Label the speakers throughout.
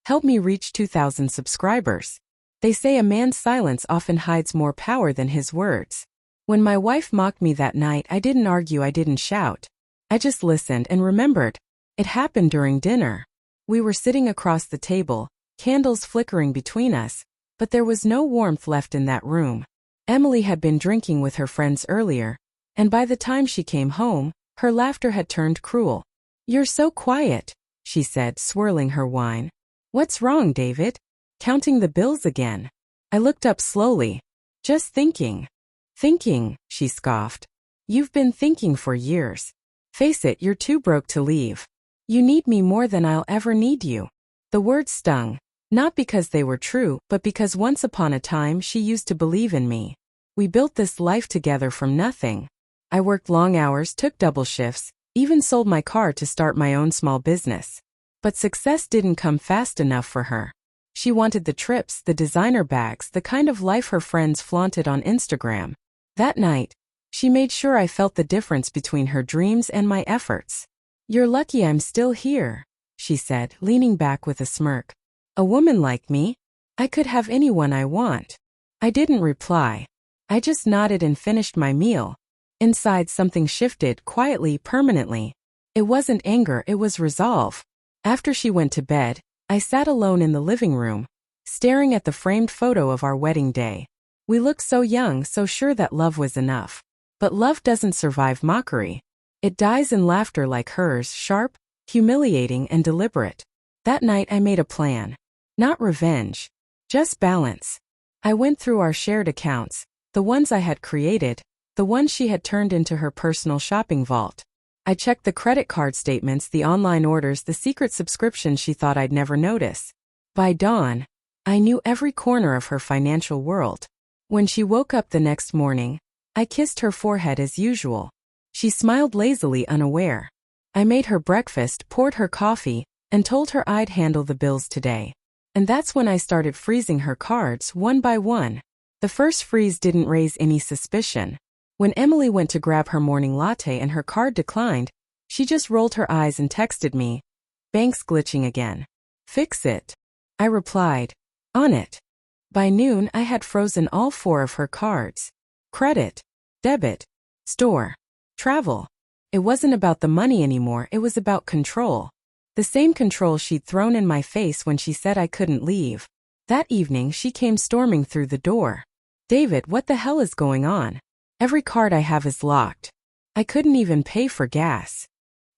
Speaker 1: Help me reach 2,000 subscribers. They say a man's silence often hides more power than his words. When my wife mocked me that night, I didn't argue, I didn't shout. I just listened and remembered. It happened during dinner. We were sitting across the table, candles flickering between us, but there was no warmth left in that room. Emily had been drinking with her friends earlier, and by the time she came home, her laughter had turned cruel. "You're so quiet," she said, swirling her wine. "What's wrong, David? Counting the bills again?" I looked up slowly. "Just thinking." "Thinking," she scoffed. "You've been thinking for years. Face it, you're too broke to leave. You need me more than I'll ever need you." The words stung, not because they were true, but because once upon a time she used to believe in me. We built this life together from nothing. I worked long hours, took double shifts, even sold my car to start my own small business. But success didn't come fast enough for her. She wanted the trips, the designer bags, the kind of life her friends flaunted on Instagram. That night, she made sure I felt the difference between her dreams and my efforts. "You're lucky I'm still here," she said, leaning back with a smirk. "A woman like me? I could have anyone I want." I didn't reply. I just nodded and finished my meal. Inside, something shifted, quietly, permanently. It wasn't anger, it was resolve. After she went to bed, I sat alone in the living room, staring at the framed photo of our wedding day. We looked so young, so sure that love was enough. But love doesn't survive mockery. It dies in laughter like hers, sharp, humiliating, and deliberate. That night I made a plan. Not revenge. Just balance. I went through our shared accounts, the ones I had created, the ones she had turned into her personal shopping vault. I checked the credit card statements, the online orders, the secret subscriptions she thought I'd never notice. By dawn, I knew every corner of her financial world. When she woke up the next morning, I kissed her forehead as usual. She smiled lazily, unaware. I made her breakfast, poured her coffee, and told her I'd handle the bills today. And that's when I started freezing her cards one by one. The first freeze didn't raise any suspicion. When Emily went to grab her morning latte and her card declined, she just rolled her eyes and texted me, "Bank's glitching again. Fix it." I replied, "On it." By noon, I had frozen all 4 of her cards. Credit, debit, store, travel. It wasn't about the money anymore, it was about control. The same control she'd thrown in my face when she said I couldn't leave. That evening, she came storming through the door. "David, what the hell is going on? Every card I have is locked. I couldn't even pay for gas."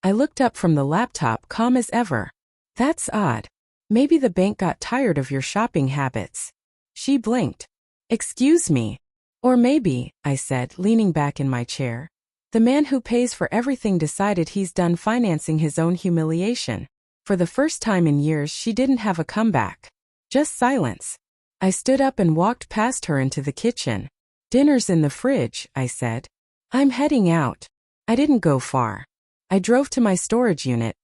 Speaker 1: I looked up from the laptop, calm as ever. "That's odd. Maybe the bank got tired of your shopping habits." She blinked. "Excuse me." "Or maybe," I said, leaning back in my chair, "the man who pays for everything decided he's done financing his own humiliation." For the first time in years, she didn't have a comeback. Just silence. I stood up and walked past her into the kitchen. "Dinner's in the fridge," I said. "I'm heading out." I didn't go far. I drove to my storage unit,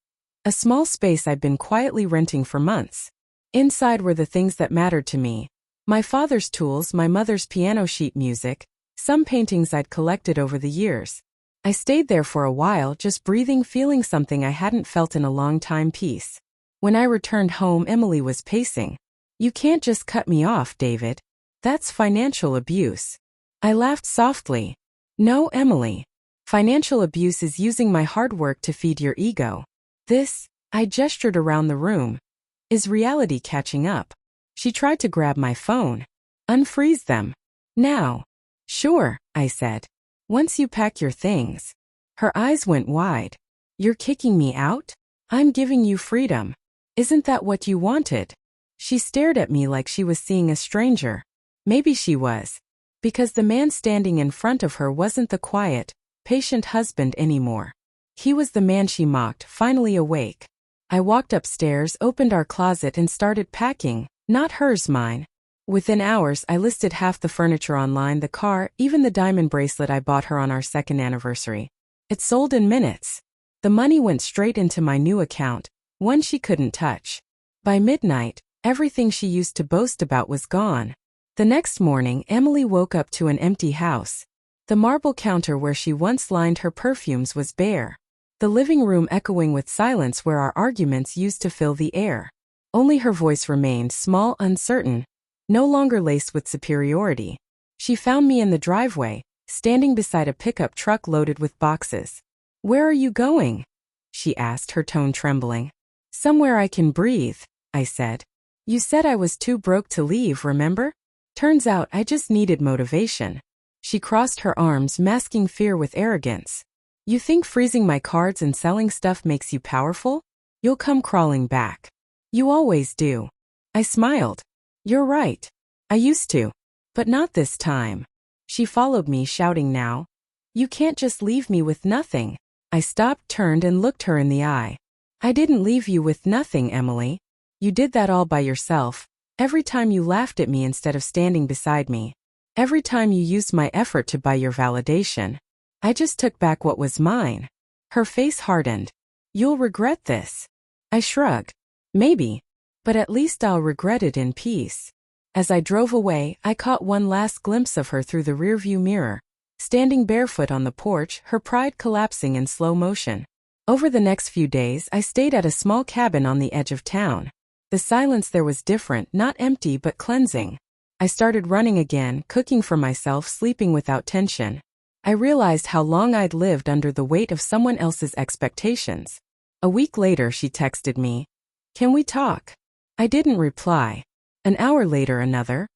Speaker 1: a small space I'd been quietly renting for months. Inside were the things that mattered to me. My father's tools, my mother's piano sheet music, some paintings I'd collected over the years. I stayed there for a while, just breathing, feeling something I hadn't felt in a long time, peace. When I returned home, Emily was pacing. "You can't just cut me off, David. That's financial abuse." I laughed softly. "No, Emily. Financial abuse is using my hard work to feed your ego. This," I gestured around the room, "is reality catching up." She tried to grab my phone. "Unfreeze them. Now." "Sure," I said. "Once you pack your things." Her eyes went wide. "You're kicking me out? I'm giving you freedom. Isn't that what you wanted?" She stared at me like she was seeing a stranger. Maybe she was. Because the man standing in front of her wasn't the quiet, patient husband anymore. He was the man she mocked, finally awake. I walked upstairs, opened our closet and started packing, not hers, mine. Within hours, I listed half the furniture online, the car, even the diamond bracelet I bought her on our 2nd anniversary. It sold in minutes. The money went straight into my new account, one she couldn't touch. By midnight, everything she used to boast about was gone. The next morning, Emily woke up to an empty house. The marble counter where she once lined her perfumes was bare. The living room echoing with silence where our arguments used to fill the air. Only her voice remained small, uncertain, no longer laced with superiority. She found me in the driveway, standing beside a pickup truck loaded with boxes. "Where are you going?" she asked, her tone trembling. "Somewhere I can breathe," I said. "You said I was too broke to leave, remember? Turns out I just needed motivation." She crossed her arms, masking fear with arrogance. "You think freezing my cards and selling stuff makes you powerful? You'll come crawling back. You always do." I smiled. "You're right. I used to. But not this time." She followed me, shouting now. "You can't just leave me with nothing." I stopped, turned, and looked her in the eye. "I didn't leave you with nothing, Emily. You did that all by yourself. Every time you laughed at me instead of standing beside me. Every time you used my effort to buy your validation. I just took back what was mine." Her face hardened. "You'll regret this." I shrugged. "Maybe. But at least I'll regret it in peace." As I drove away, I caught one last glimpse of her through the rearview mirror, standing barefoot on the porch, her pride collapsing in slow motion. Over the next few days, I stayed at a small cabin on the edge of town. The silence there was different, not empty but cleansing. I started running again, cooking for myself, sleeping without tension. I realized how long I'd lived under the weight of someone else's expectations. A week later, she texted me, "Can we talk?" I didn't reply. An hour later, another.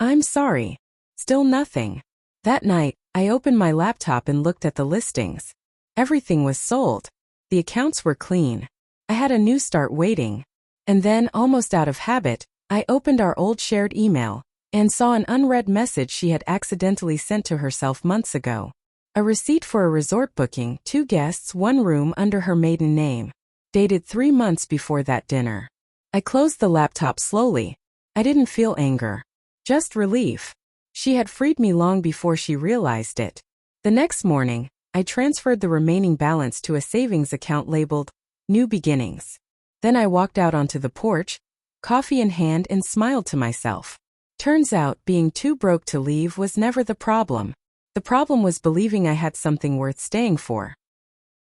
Speaker 1: "I'm sorry." Still nothing. That night, I opened my laptop and looked at the listings. Everything was sold. The accounts were clean. I had a new start waiting. And then, almost out of habit, I opened our old shared email and saw an unread message she had accidentally sent to herself months ago. A receipt for a resort booking, 2 guests, 1 room under her maiden name. Dated 3 months before that dinner. I closed the laptop slowly. I didn't feel anger. Just relief. She had freed me long before she realized it. The next morning, I transferred the remaining balance to a savings account labeled New Beginnings. Then I walked out onto the porch, coffee in hand, and smiled to myself. Turns out, being too broke to leave was never the problem. The problem was believing I had something worth staying for.